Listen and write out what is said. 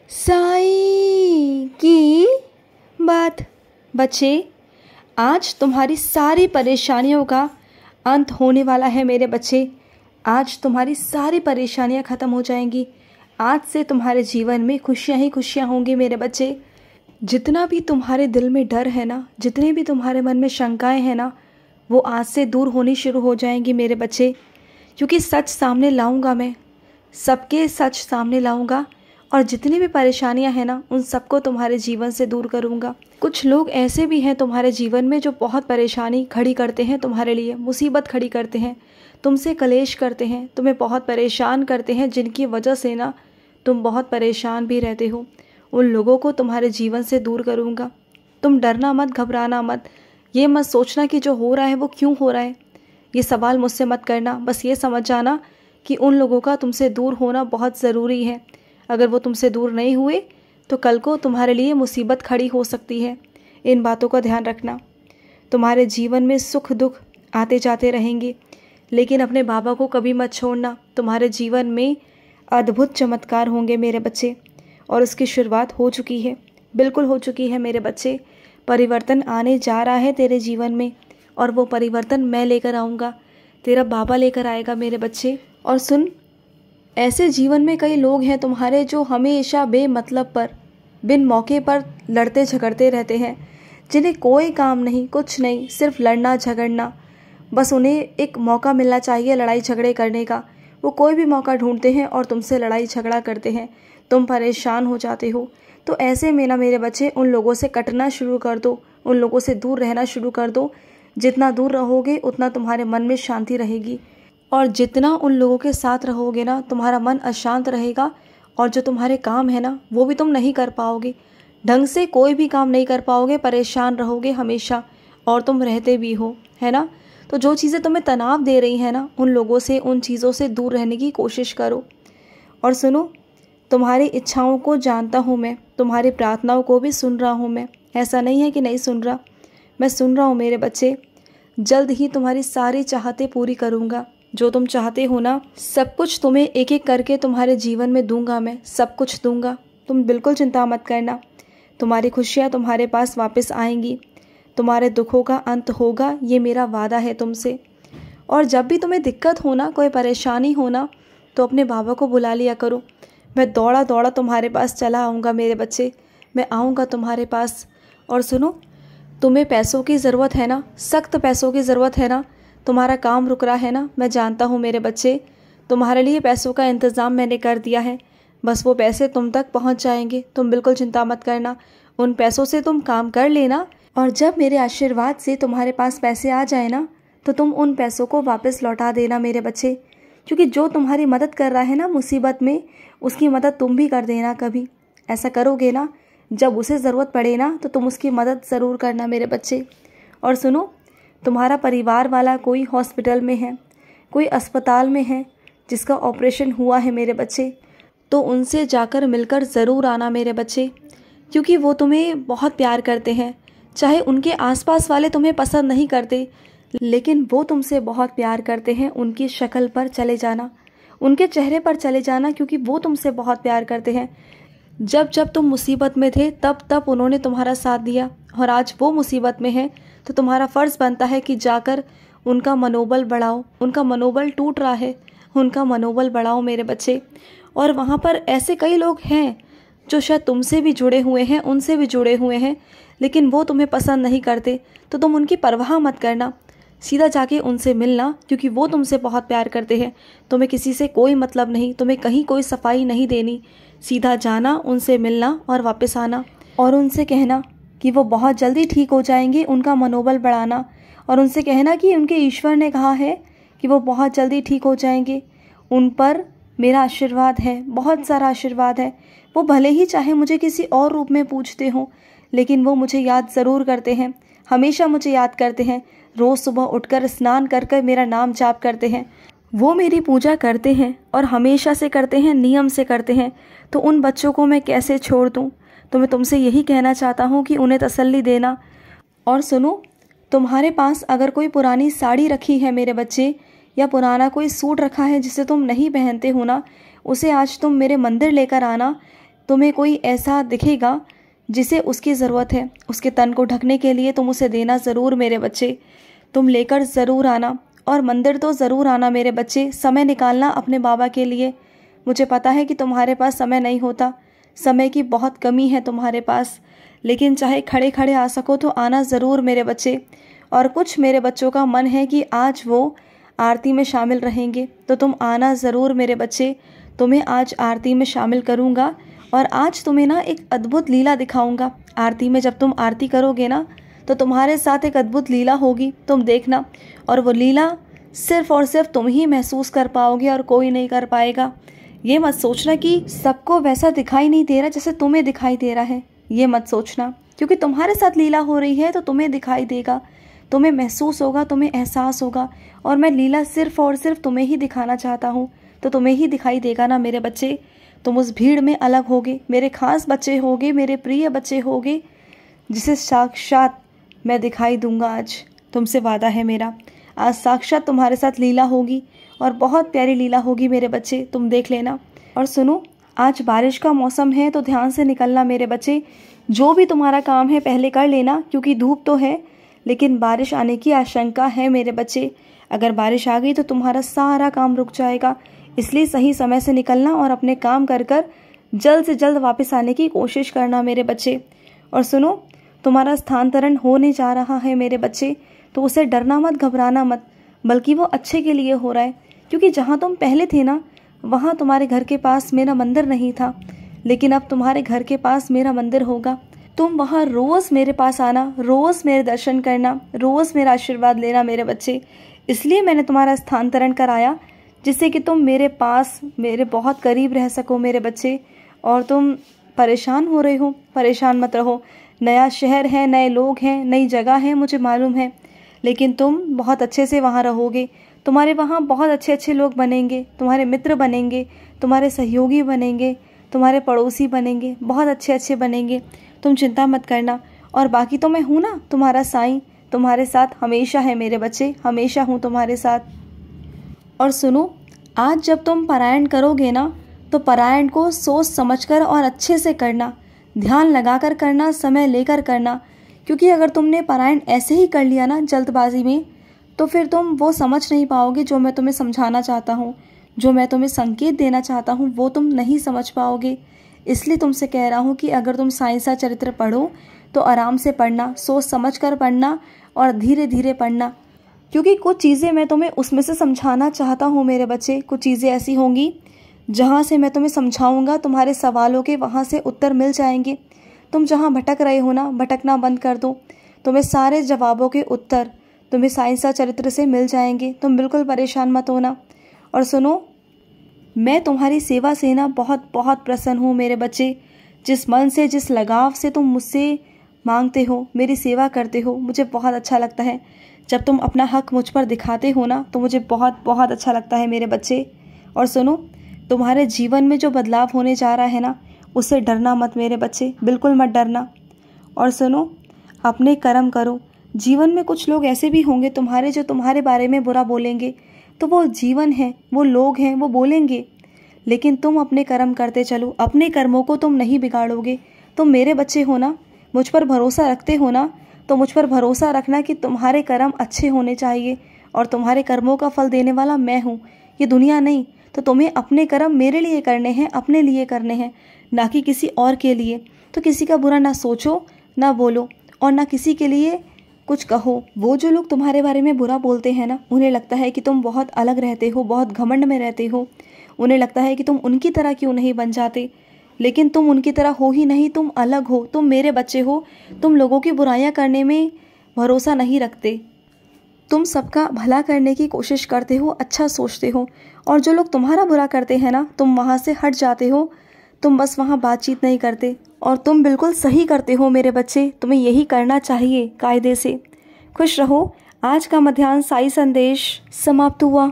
साईं की बात। बच्चे, आज तुम्हारी सारी परेशानियों का अंत होने वाला है मेरे बच्चे। आज तुम्हारी सारी परेशानियां ख़त्म हो जाएंगी। आज से तुम्हारे जीवन में खुशियां ही खुशियां होंगी मेरे बच्चे। जितना भी तुम्हारे दिल में डर है ना, जितने भी तुम्हारे मन में शंकाएं हैं ना, वो आज से दूर होनी शुरू हो जाएंगी मेरे बच्चे। क्योंकि सच सामने लाऊंगा मैं, सबके सच सामने लाऊंगा और जितनी भी परेशानियां हैं ना, उन सबको तुम्हारे जीवन से दूर करूंगा। कुछ लोग ऐसे भी हैं तुम्हारे जीवन में जो बहुत परेशानी खड़ी करते हैं तुम्हारे लिए, मुसीबत खड़ी करते हैं, तुमसे कलेश करते हैं, तुम्हें बहुत परेशान करते हैं, जिनकी वजह से ना तुम बहुत परेशान भी रहते हो। उन लोगों को तुम्हारे जीवन से दूर करूंगा। तुम डरना मत, घबराना मत, ये मत सोचना कि जो हो रहा है वो क्यों हो रहा है। ये सवाल मुझसे मत करना। बस ये समझ जाना कि उन लोगों का तुमसे दूर होना बहुत ज़रूरी है। अगर वो तुमसे दूर नहीं हुए तो कल को तुम्हारे लिए मुसीबत खड़ी हो सकती है। इन बातों का ध्यान रखना। तुम्हारे जीवन में सुख दुख आते जाते रहेंगे, लेकिन अपने बाबा को कभी मत छोड़ना। तुम्हारे जीवन में अद्भुत चमत्कार होंगे मेरे बच्चे, और उसकी शुरुआत हो चुकी है, बिल्कुल हो चुकी है मेरे बच्चे। परिवर्तन आने जा रहा है तेरे जीवन में, और वो परिवर्तन मैं लेकर आऊँगा, तेरा बाबा लेकर आएगा मेरे बच्चे। और सुन, ऐसे जीवन में कई लोग हैं तुम्हारे जो हमेशा बेमतलब पर, बिन मौके पर लड़ते झगड़ते रहते हैं, जिन्हें कोई काम नहीं, कुछ नहीं, सिर्फ लड़ना झगड़ना। बस उन्हें एक मौका मिलना चाहिए लड़ाई झगड़े करने का। वो कोई भी मौका ढूंढते हैं और तुमसे लड़ाई झगड़ा करते हैं। तुम परेशान हो जाते हो। तो ऐसे में ना मेरे बच्चे, उन लोगों से कटना शुरू कर दो, उन लोगों से दूर रहना शुरू कर दो। जितना दूर रहोगे उतना तुम्हारे मन में शांति रहेगी, और जितना उन लोगों के साथ रहोगे ना, तुम्हारा मन अशांत रहेगा, और जो तुम्हारे काम है ना वो भी तुम नहीं कर पाओगे। ढंग से कोई भी काम नहीं कर पाओगे, परेशान रहोगे हमेशा, और तुम रहते भी हो, है ना। तो जो चीज़ें तुम्हें तनाव दे रही हैं ना, उन लोगों से, उन चीज़ों से दूर रहने की कोशिश करो। और सुनो, तुम्हारी इच्छाओं को जानता हूँ मैं, तुम्हारी प्रार्थनाओं को भी सुन रहा हूँ मैं। ऐसा नहीं है कि नहीं सुन रहा, मैं सुन रहा हूँ मेरे बच्चे। जल्द ही तुम्हारी सारी चाहतें पूरी करूँगा। जो तुम चाहते हो ना, सब कुछ तुम्हें एक एक करके तुम्हारे जीवन में दूंगा मैं, सब कुछ दूंगा। तुम बिल्कुल चिंता मत करना। तुम्हारी खुशियाँ तुम्हारे पास वापस आएंगी, तुम्हारे दुखों का अंत होगा, ये मेरा वादा है तुमसे। और जब भी तुम्हें दिक्कत हो ना, कोई परेशानी हो ना, तो अपने बाबा को बुला लिया करो। मैं दौड़ा दौड़ा तुम्हारे पास चला आऊँगा मेरे बच्चे, मैं आऊँगा तुम्हारे पास। और सुनो, तुम्हें पैसों की ज़रूरत है ना, सख्त पैसों की ज़रूरत है ना, तुम्हारा काम रुक रहा है ना, मैं जानता हूँ मेरे बच्चे। तुम्हारे लिए पैसों का इंतज़ाम मैंने कर दिया है, बस वो पैसे तुम तक पहुँच जाएंगे। तुम बिल्कुल चिंता मत करना, उन पैसों से तुम काम कर लेना, और जब मेरे आशीर्वाद से तुम्हारे पास पैसे आ जाए ना, तो तुम उन पैसों को वापस लौटा देना मेरे बच्चे। क्योंकि जो तुम्हारी मदद कर रहा है ना मुसीबत में, उसकी मदद तुम भी कर देना कभी। ऐसा करोगे ना, जब उसे ज़रूरत पड़े ना, तो तुम उसकी मदद ज़रूर करना मेरे बच्चे। और सुनो, तुम्हारा परिवार वाला कोई हॉस्पिटल में है, कोई अस्पताल में है, जिसका ऑपरेशन हुआ है मेरे बच्चे, तो उनसे जाकर मिलकर ज़रूर आना मेरे बच्चे। क्योंकि वो तुम्हें बहुत प्यार करते हैं। चाहे उनके आसपास वाले तुम्हें पसंद नहीं करते, लेकिन वो तुमसे बहुत प्यार करते हैं। उनकी शक्ल पर चले जाना, उनके चेहरे पर चले जाना, क्योंकि वो तुमसे बहुत प्यार करते हैं। जब जब तुम मुसीबत में थे, तब तब उन्होंने तुम्हारा साथ दिया, और आज वो मुसीबत में है, तो तुम्हारा फ़र्ज़ बनता है कि जाकर उनका मनोबल बढ़ाओ। उनका मनोबल टूट रहा है, उनका मनोबल बढ़ाओ मेरे बच्चे। और वहाँ पर ऐसे कई लोग हैं जो शायद तुमसे भी जुड़े हुए हैं, उनसे भी जुड़े हुए हैं, लेकिन वो तुम्हें पसंद नहीं करते। तो तुम उनकी परवाह मत करना, सीधा जाके उनसे मिलना, क्योंकि वो तुमसे बहुत प्यार करते हैं। तुम्हें किसी से कोई मतलब नहीं, तुम्हें कहीं कोई सफाई नहीं देनी। सीधा जाना, उनसे मिलना और वापस आना, और उनसे कहना कि वो बहुत जल्दी ठीक हो जाएंगे। उनका मनोबल बढ़ाना, और उनसे कहना कि उनके ईश्वर ने कहा है कि वो बहुत जल्दी ठीक हो जाएंगे। उन पर मेरा आशीर्वाद है, बहुत सारा आशीर्वाद है। वो भले ही चाहे मुझे किसी और रूप में पूछते हों, लेकिन वो मुझे याद ज़रूर करते हैं, हमेशा मुझे याद करते हैं। रोज़ सुबह उठकर स्नान कर कर मेरा नाम जाप करते हैं। वो मेरी पूजा करते हैं, और हमेशा से करते हैं, नियम से करते हैं। तो उन बच्चों को मैं कैसे छोड़ दूँ। तो मैं तुमसे यही कहना चाहता हूँ कि उन्हें तसल्ली देना। और सुनो, तुम्हारे पास अगर कोई पुरानी साड़ी रखी है मेरे बच्चे, या पुराना कोई सूट रखा है जिसे तुम नहीं पहनते हो ना, उसे आज तुम मेरे मंदिर लेकर आना। तुम्हें कोई ऐसा दिखेगा जिसे उसकी ज़रूरत है, उसके तन को ढकने के लिए तुम उसे देना ज़रूर मेरे बच्चे। तुम लेकर ज़रूर आना और मंदिर तो ज़रूर आना मेरे बच्चे। समय निकालना अपने बाबा के लिए। मुझे पता है कि तुम्हारे पास समय नहीं होता, समय की बहुत कमी है तुम्हारे पास, लेकिन चाहे खड़े खड़े आ सको तो आना ज़रूर मेरे बच्चे। और कुछ मेरे बच्चों का मन है कि आज वो आरती में शामिल रहेंगे, तो तुम आना ज़रूर मेरे बच्चे। तुम्हें आज आरती में शामिल करूँगा और आज तुम्हें ना एक अद्भुत लीला दिखाऊंगा। आरती में जब तुम आरती करोगे ना तो तुम्हारे साथ एक अद्भुत लीला होगी, तुम देखना। और वो लीला सिर्फ़ और सिर्फ तुम ही महसूस कर पाओगे और कोई नहीं कर पाएगा। ये मत सोचना कि सबको वैसा दिखाई नहीं दे रहा जैसे तुम्हें दिखाई दे रहा है, ये मत सोचना, क्योंकि तुम्हारे साथ लीला हो रही है तो तुम्हें दिखाई देगा, तुम्हें महसूस होगा, तुम्हें एहसास होगा। और मैं लीला सिर्फ़ और सिर्फ तुम्हें ही दिखाना चाहता हूँ, तो तुम्हें ही दिखाई देगा ना मेरे बच्चे। तुम उस भीड़ में अलग होगे, मेरे खास बच्चे होगे, मेरे प्रिय बच्चे होगे, जिसे साक्षात मैं दिखाई दूंगा। आज तुमसे वादा है मेरा, आज साक्षात तुम्हारे साथ लीला होगी और बहुत प्यारी लीला होगी मेरे बच्चे, तुम देख लेना। और सुनो, आज बारिश का मौसम है तो ध्यान से निकलना मेरे बच्चे। जो भी तुम्हारा काम है पहले कर लेना, क्योंकि धूप तो है लेकिन बारिश आने की आशंका है मेरे बच्चे। अगर बारिश आ गई तो तुम्हारा सारा काम रुक जाएगा, इसलिए सही समय से निकलना और अपने काम कर कर जल्द से जल्द वापस आने की कोशिश करना मेरे बच्चे। और सुनो, तुम्हारा स्थानांतरण होने जा रहा है मेरे बच्चे, तो उसे डरना मत, घबराना मत, बल्कि वो अच्छे के लिए हो रहा है। क्योंकि जहाँ तुम पहले थे ना, वहाँ तुम्हारे घर के पास मेरा मंदिर नहीं था, लेकिन अब तुम्हारे घर के पास मेरा मंदिर होगा। तुम वहाँ रोज़ मेरे पास आना, रोज़ मेरे दर्शन करना, रोज़ मेरा आशीर्वाद लेना मेरे बच्चे। इसलिए मैंने तुम्हारा स्थानांतरण कराया, जिससे कि तुम मेरे पास, मेरे बहुत करीब रह सको मेरे बच्चे। और तुम परेशान हो रहे हो, परेशान मत रहो। नया शहर है, नए लोग हैं, नई जगह है, मुझे मालूम है, लेकिन तुम बहुत अच्छे से वहाँ रहोगे। तुम्हारे वहाँ बहुत अच्छे अच्छे लोग बनेंगे, तुम्हारे मित्र बनेंगे, तुम्हारे सहयोगी बनेंगे, तुम्हारे पड़ोसी बनेंगे, बहुत अच्छे अच्छे बनेंगे। तुम चिंता मत करना। और बाकी तो मैं हूँ ना, तुम्हारा साईं तुम्हारे साथ हमेशा है मेरे बच्चे, हमेशा हूँ तुम्हारे साथ। और सुनो, आज जब तुम पारायण करोगे ना, तो पारायण को सोच समझकर और अच्छे से करना, ध्यान लगाकर करना, समय लेकर करना। क्योंकि अगर तुमने पारायण ऐसे ही कर लिया ना जल्दबाजी में, तो फिर तुम वो समझ नहीं पाओगे जो मैं तुम्हें समझाना चाहता हूँ, जो मैं तुम्हें संकेत देना चाहता हूँ, वो तुम नहीं समझ पाओगे। इसलिए तुमसे कह रहा हूँ कि अगर तुम साईं सा चरित्र पढ़ो तो आराम से पढ़ना, सोच समझ कर पढ़ना और धीरे धीरे पढ़ना। क्योंकि कुछ चीज़ें मैं तुम्हें उसमें से समझाना चाहता हूँ मेरे बच्चे। कुछ चीज़ें ऐसी होंगी जहाँ से मैं तुम्हें समझाऊँगा, तुम्हारे सवालों के वहाँ से उत्तर मिल जाएंगे। तुम जहाँ भटक रहे हो ना, भटकना बंद कर दो, तुम्हें सारे जवाबों के उत्तर तुम्हें साईं सा चरित्र से मिल जाएंगे। तुम बिल्कुल परेशान मत होना। और सुनो, मैं तुम्हारी सेवा से ना बहुत बहुत प्रसन्न हूँ मेरे बच्चे। जिस मन से, जिस लगाव से तुम मुझसे मांगते हो, मेरी सेवा करते हो, मुझे बहुत अच्छा लगता है। जब तुम अपना हक मुझ पर दिखाते हो ना, तो मुझे बहुत बहुत अच्छा लगता है मेरे बच्चे। और सुनो, तुम्हारे जीवन में जो बदलाव होने जा रहा है ना, उससे डरना मत मेरे बच्चे, बिल्कुल मत डरना। और सुनो, अपने कर्म करो। जीवन में कुछ लोग ऐसे भी होंगे तुम्हारे, जो तुम्हारे बारे में बुरा बोलेंगे, तो वो जीवन है, वो लोग हैं, वो बोलेंगे, लेकिन तुम अपने कर्म करते चलो। अपने कर्मों को तुम नहीं बिगाड़ोगे। तुम मेरे बच्चे हो ना, मुझ पर भरोसा रखते हो ना, तो मुझ पर भरोसा रखना कि तुम्हारे कर्म अच्छे होने चाहिए और तुम्हारे कर्मों का फल देने वाला मैं हूँ, ये दुनिया नहीं। तो तुम्हें अपने कर्म मेरे लिए करने हैं, अपने लिए करने हैं, ना कि किसी और के लिए। तो किसी का बुरा ना सोचो, ना बोलो और ना किसी के लिए कुछ कहो। वो जो लोग तुम्हारे बारे में बुरा बोलते हैं ना, उन्हें लगता है कि तुम बहुत अलग रहते हो, बहुत घमंड में रहते हो। उन्हें लगता है कि तुम उनकी तरह क्यों नहीं बन जाते, लेकिन तुम उनकी तरह हो ही नहीं, तुम अलग हो, तुम मेरे बच्चे हो। तुम लोगों की बुराइयां करने में भरोसा नहीं रखते, तुम सबका भला करने की कोशिश करते हो, अच्छा सोचते हो। और जो लोग तुम्हारा बुरा करते हैं ना, तुम वहाँ से हट जाते हो, तुम बस वहाँ बातचीत नहीं करते। और तुम बिल्कुल सही करते हो मेरे बच्चे, तुम्हें यही करना चाहिए कायदे से। खुश रहो। आज का मध्याह्न साई संदेश समाप्त हुआ।